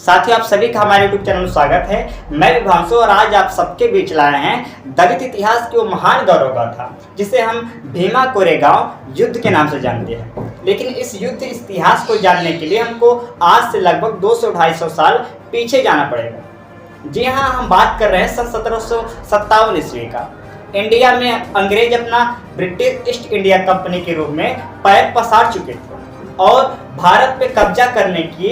साथियों, आप सभी का हमारे YouTube चैनल में स्वागत है। मैं विभांशु और आज आप सबके बीच लाए हैं दलित इतिहास की वो महान गौरव गाथा जिसे हम भीमा कोरेगांव युद्ध के नाम से जानते हैं। लेकिन इस युद्ध इतिहास को जानने के लिए हमको आज से लगभग 200-250 साल पीछे जाना पड़ेगा। जी हाँ, हम बात कर रहे हैं सन 1757 ईस्वी का। इंडिया में अंग्रेज अपना ब्रिटिश ईस्ट इंडिया कंपनी के रूप में पैर पसार चुके थे और भारत पे कब्जा करने की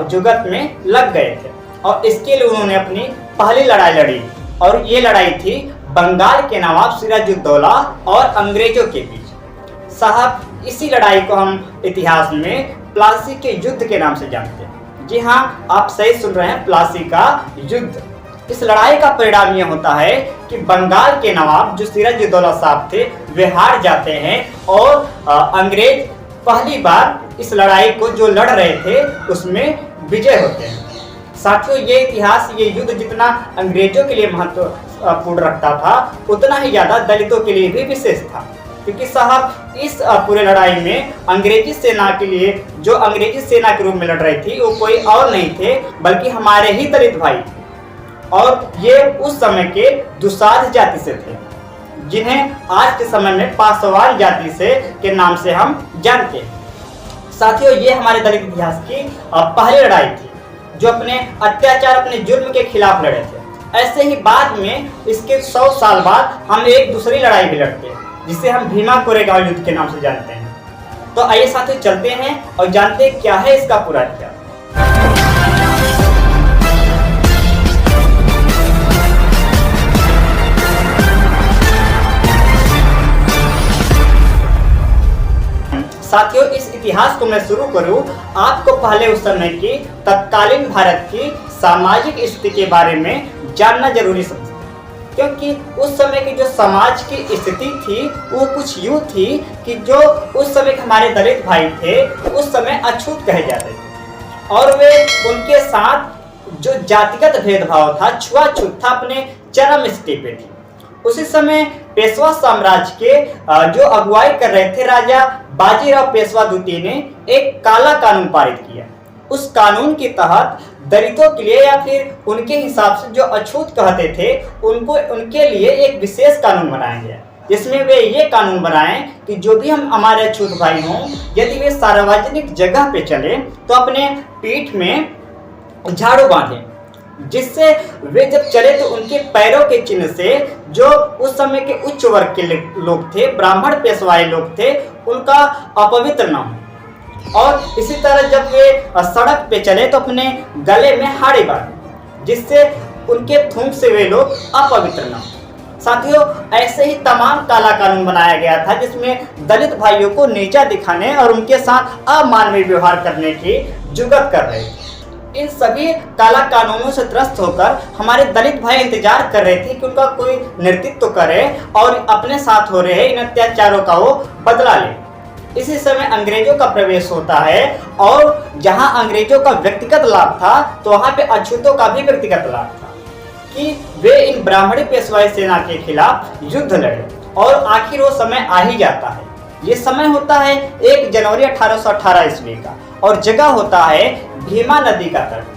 जुगत में लग गए थे और इसके लिए उन्होंने अपनी पहली लड़ाई लड़ी और ये लड़ाई थी बंगाल के नवाब सिराजुद्दौला और अंग्रेजों के बीच। साहब, इसी लड़ाई को हम इतिहास में प्लासी के युद्ध के नाम से जानते हैं। जी हाँ, आप सही सुन रहे हैं, प्लासी का युद्ध। इस लड़ाई का परिणाम यह होता है कि बंगाल के नवाब जो सिराजुद्दौला साहब थे वे हार जाते हैं और अंग्रेज पहली बार इस लड़ाई को जो लड़ रहे थे उसमें विजय होते हैं। साथियों, ये इतिहास, ये युद्ध जितना अंग्रेजों के लिए महत्वपूर्ण रखता था उतना ही ज्यादा दलितों के लिए भी विशेष था, क्योंकि साहब इस पूरे लड़ाई में अंग्रेजी सेना के लिए जो अंग्रेजी सेना के रूप में लड़ रही थी वो कोई और नहीं थे बल्कि हमारे ही दलित भाई थे और ये उस समय के दुसाध जाति से थे जिन्हें आज के समय में पासवान जाति से के नाम से हम जानते हैं। साथियों, ये हमारे दलित इतिहास की पहली लड़ाई थी जो अपने अत्याचार, अपने जुर्म के खिलाफ लड़े थे। ऐसे ही बाद में इसके 100 साल बाद हम एक दूसरी लड़ाई भी लड़ते हैं जिसे हम भीमा कोरेगांव युद्ध के नाम से जानते हैं। तो आइए साथियों, चलते हैं और जानते हैं क्या है इसका पूरा इतिहास। साथियों, इस इतिहास को मैं शुरू करूं, आपको पहले उस समय की तत्कालीन भारत की सामाजिक स्थिति के बारे में जानना जरूरी समझता है, क्योंकि उस समय की जो समाज की स्थिति थी वो कुछ यूं थी कि जो उस समय के हमारे दलित भाई थे उस समय अछूत कहे जाते थे और वे उनके साथ जो जातिगत भेदभाव था, छुआछूत था, अपने चरम स्थिति पे थी। उसी समय पेशवा साम्राज्य के जो अगुवाई कर रहे थे राजा बाजीराव पेशवा द्वितीय ने एक काला कानून पारित किया। उस कानून के तहत दलितों के लिए या फिर उनके हिसाब से जो अछूत कहते थे उनको उनके लिए एक विशेष कानून बनाया गया, जिसमें वे ये कानून बनाए कि जो भी हम हमारे अछूत भाई हों, यदि वे सार्वजनिक जगह पे चले तो अपने पीठ में झाड़ू बांधें, जिससे वे जब चले तो उनके पैरों के चिन्ह से जो उस समय के उच्च वर्ग के लोग थे, ब्राह्मण पेशवाई लोग थे, उनका अपवित्र न हो। और इसी तरह जब वे सड़क पे चले तो अपने गले में हाड़ी बांधे, जिससे उनके थूक से वे लोग अपवित्र न हो। साथियों, ऐसे ही तमाम काला कानून बनाया गया था जिसमें दलित भाइयों को नीचा दिखाने और उनके साथ अमानवीय व्यवहार करने की जुगत कर रहे थे। इन सभी काला कानूनों से त्रस्त होकर हमारे दलित भाई इंतजार कर रहे थे कि उनका कोई नेतृत्व करे और अपने साथ हो रहे इन अत्याचारों का वो बदला ले। इसी समय अंग्रेजों का प्रवेश होता है और जहां अंग्रेजों का व्यक्तिगत लाभ था तो वहां पे अछूतों का भी व्यक्तिगत लाभ था कि वे इन ब्राह्मणी पेशवाई सेना के खिलाफ युद्ध लड़े और आखिर वो समय आ ही जाता है। ये समय होता है 1 जनवरी 1818 ईस्वी का और जगह होता है भीमा नदी का तट।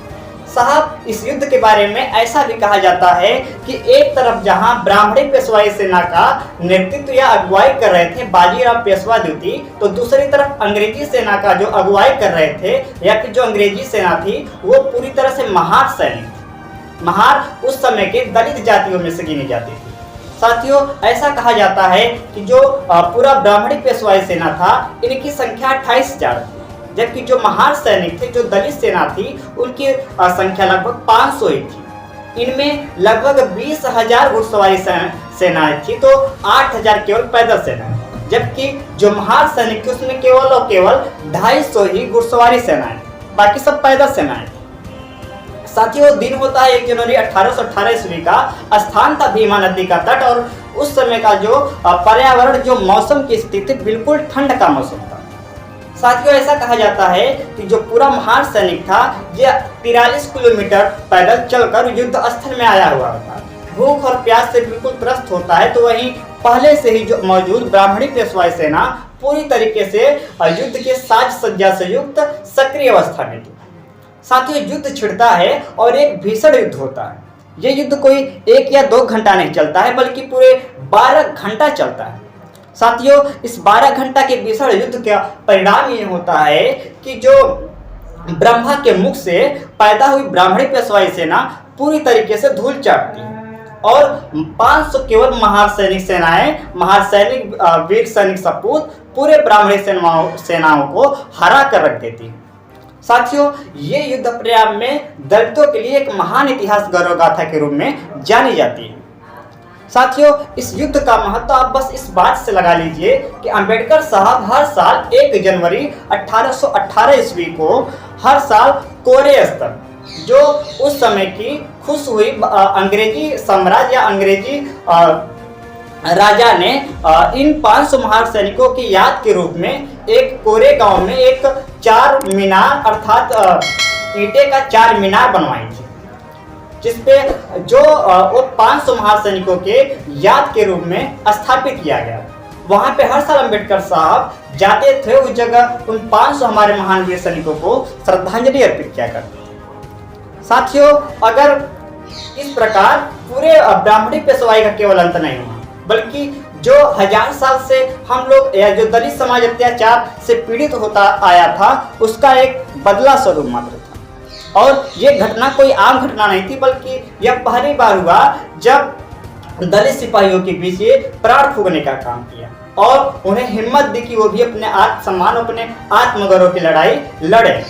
साहब, इस युद्ध के बारे में ऐसा भी कहा जाता है कि एक तरफ जहां ब्राह्मणी पेशवाई सेना का नेतृत्व या अगुवाई कर रहे थे बाजीराव पेशवा द्वितीय, तो दूसरी तरफ अंग्रेजी सेना का जो अगुवाई कर रहे थे या फिर जो अंग्रेजी सेना थी वो पूरी तरह से महार सैनिक थी। महार उस समय के दलित जातियों में से गिनी जाती थी। साथियों, ऐसा कहा जाता है कि जो पूरा ब्राह्मणी पेशवाई सेना था इनकी संख्या 28,000 थी, जबकि जो महार सैनिक थे, जो दलित सेना थी, उनकी संख्या लगभग 500 ही थी। इनमें लगभग 20,000 घुड़सवारी सेनाएं थी तो 8,000 केवल पैदल सेना, जबकि जो महार सैनिक थे उसमें केवल और केवल 250 ही घुड़सवारी सेनाएं, बाकी सब पैदल सेनाएं। साथियों, दिन होता है 1 जनवरी 1818 ईस्वी का। स्थान था भीमा नदी का तट और उस समय का जो पर्यावरण, जो मौसम की स्थिति बिल्कुल ठंड का मौसम था। साथियों, ऐसा कहा जाता है कि जो पूरा महार सैनिक था यह 43 किलोमीटर पैदल चलकर युद्ध स्थल में आया हुआ था। भूख और प्यास से बिल्कुल त्रस्त होता है, तो वहीं पहले से ही जो मौजूद ब्राह्मणी पेशवाई सेना पूरी तरीके से युद्ध के साज सज्जा से युक्त सक्रिय अवस्था में थी। साथियों, युद्ध छिड़ता है और एक भीषण युद्ध होता है। यह युद्ध कोई 1 या 2 घंटा नहीं चलता है, बल्कि पूरे 12 घंटा चलता है। साथियों, इस 12 घंटा के भीषण युद्ध का परिणाम ये होता है कि जो ब्रह्मा के मुख से पैदा हुई ब्राह्मणी पेशवाई सेना पूरी तरीके से धूल चाटती है और 500 केवल महासैनिक वीर सैनिक सपूत पूरे ब्राह्मणी सेनाओं को हरा कर रख देती है। साथियों, ये युद्ध अपने आप में दलितों के लिए एक महान इतिहास गौरव गाथा के रूप में जानी जाती है। साथियों, इस युद्ध का महत्व आप बस इस बात से लगा लीजिए कि अंबेडकर साहब हर साल 1 जनवरी 1818 ईस्वी को हर साल कोरे स्तर, जो उस समय की खुश हुई अंग्रेजी साम्राज्य या अंग्रेजी राजा ने इन 500 महान सैनिकों की याद के रूप में एक कोरे गांव में एक 4 मीनार अर्थात ईंटे का 4 मीनार बनवाई थी, जिसपे जो वो 500 महान सैनिकों के याद के रूप में स्थापित किया गया। वहां पे हर साल अंबेडकर साहब जाते थे, उस जगह उन 500 हमारे महान वीर सैनिकों को श्रद्धांजलि अर्पित किया करते। साथियों, अगर इस प्रकार पूरे ब्राह्मणी पेशवाई का केवल अंत नहीं हुआ, बल्कि जो 1000 साल से हम लोग या जो दलित समाज अत्याचार से पीड़ित होता आया था, उसका एक बदला स्वरूप मात्र था। और ये घटना कोई आम घटना नहीं थी, बल्कि यह पहली बार हुआ जब दलित सिपाहियों के बीच ये प्राण फूंकने का काम किया और उन्हें हिम्मत दी कि वो भी अपने आत्मसम्मान, अपने आत्मगौरव की लड़ाई लड़े।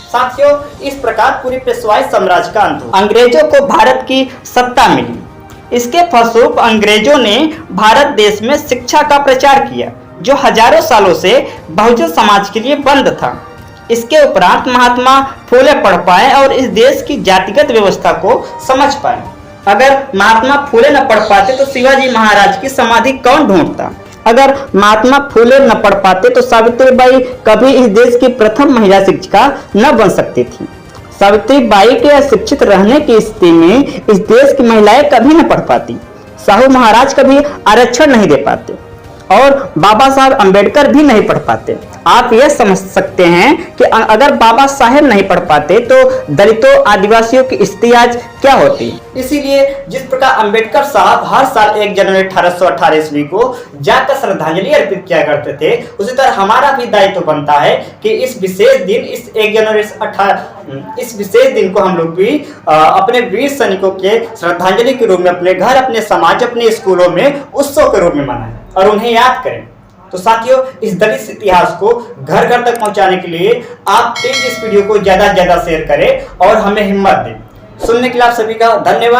साथियों, इस प्रकार पूरी पेशवाई साम्राज्य का अंत हुआ। अंग्रेजों को भारत की सत्ता मिली। इसके फलस्वरूप अंग्रेजों ने भारत देश में शिक्षा का प्रचार किया, जो हजारों सालों से बहुजन समाज के लिए बंद था। इसके उपरांत महात्मा फूले पढ़ पाए और इस देश की जातिगत व्यवस्था को समझ पाए। अगर महात्मा फूले न पढ़ पाते तो शिवाजी महाराज की समाधि कौन ढूंढता? अगर महात्मा फूले न पढ़ पाते तो सावित्रीबाई कभी इस देश की प्रथम महिला शिक्षिका न बन सकती थी। सावित्रीबाई के अशिक्षित रहने की स्थिति में इस देश की महिलाएं कभी न पढ़ पाती। साहू महाराज कभी आरक्षण नहीं दे पाते और बाबा साहब अंबेडकर भी नहीं पढ़ पाते। आप यह समझ सकते हैं कि अगर बाबा साहेब नहीं पढ़ पाते तो दलितों आदिवासियों की स्थिति आज क्या होती। इसीलिए जिस प्रकार अंबेडकर साहब हर साल 1 जनवरी 1818 ईस्वी को जाकर श्रद्धांजलि अर्पित किया करते थे, उसी तरह हमारा भी दायित्व बनता है कि इस विशेष दिन, इस 1 जनवरी 18 इस विशेष दिन को हम लोग भी अपने वीर सैनिकों के श्रद्धांजलि के रूप में अपने घर, अपने समाज, अपने स्कूलों में उत्सव के रूप में मनाएं और उन्हें याद करें। तो साथियों, इस दलित इतिहास को घर घर तक पहुंचाने के लिए आप प्लीज इस वीडियो को ज्यादा से ज्यादा शेयर करें और हमें हिम्मत दें। सुनने के लिए आप सभी का धन्यवाद।